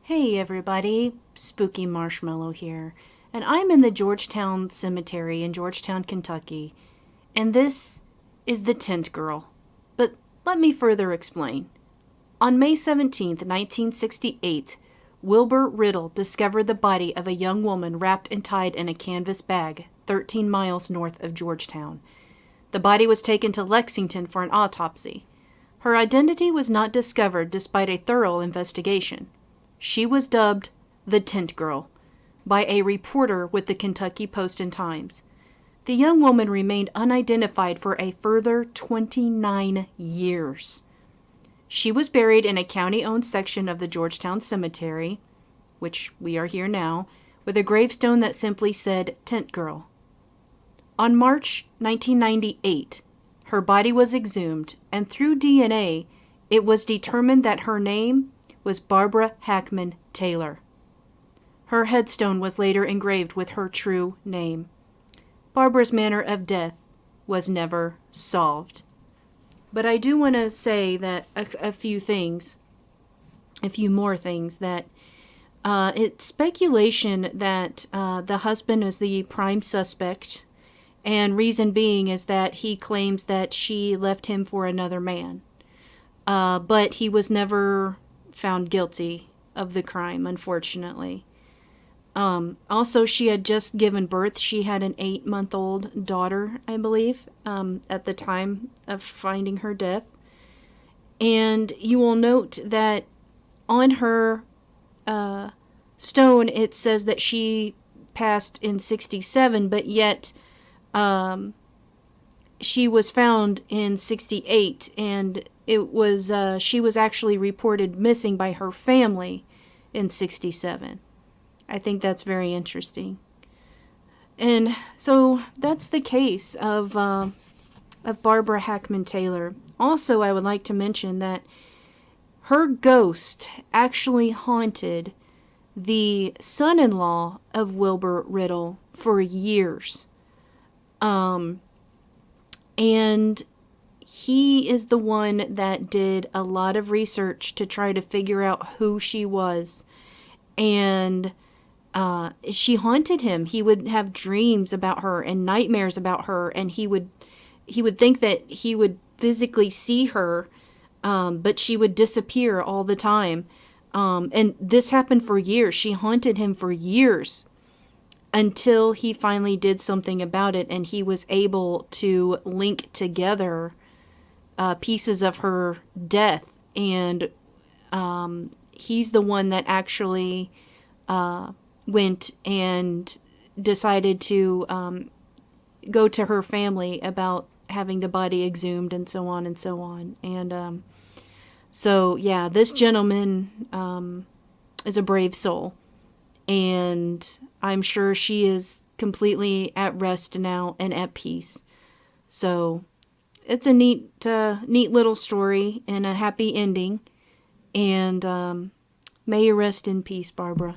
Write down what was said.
Hey everybody, Spooky Marshmallow here, and I'm in the Georgetown Cemetery in Georgetown, Kentucky, and this is the Tent Girl. But let me further explain. On May 17th, 1968, Wilbur Riddle discovered the body of a young woman wrapped and tied in a canvas bag 13 miles north of Georgetown. The body was taken to Lexington for an autopsy. Her identity was not discovered despite a thorough investigation. She was dubbed the Tent Girl by a reporter with the Kentucky Post and Times. The young woman remained unidentified for a further 29 years. She was buried in a county-owned section of the Georgetown Cemetery, which we are here now, with a gravestone that simply said Tent Girl. On March 1998, her body was exhumed, and through DNA, it was determined that her name was Barbara Hackman Taylor. Her headstone was later engraved with her true name. Barbara's manner of death was never solved. But I do want to say that a few more things, that it's speculation that the husband is the prime suspect, and reason being is that he claims that she left him for another man. But he was never found guilty of the crime, unfortunately. Also, she had just given birth. She had an 8-month-old daughter, I believe, at the time of finding her death. And you will note that on her stone, it says that she passed in 67, but yet she was found in 68, and it was she was actually reported missing by her family in 67. I think that's very interesting. And so that's the case of Barbara Hackman Taylor. Also, I would like to mention that her ghost actually haunted the son-in-law of Wilbur Riddle for years. And he is the one that did a lot of research to try to figure out who she was. And she haunted him. He would have dreams about her and nightmares about her, and he would think that he would physically see her, but she would disappear all the time. And this happened for years. She haunted him for years until he finally did something about it, and he was able to link together pieces of her death, and he's the one that actually went and decided to go to her family about having the body exhumed and so on and so on. And so, yeah, this gentleman is a brave soul, and I'm sure she is completely at rest now and at peace. So it's a neat little story and a happy ending. And may you rest in peace, Barbara.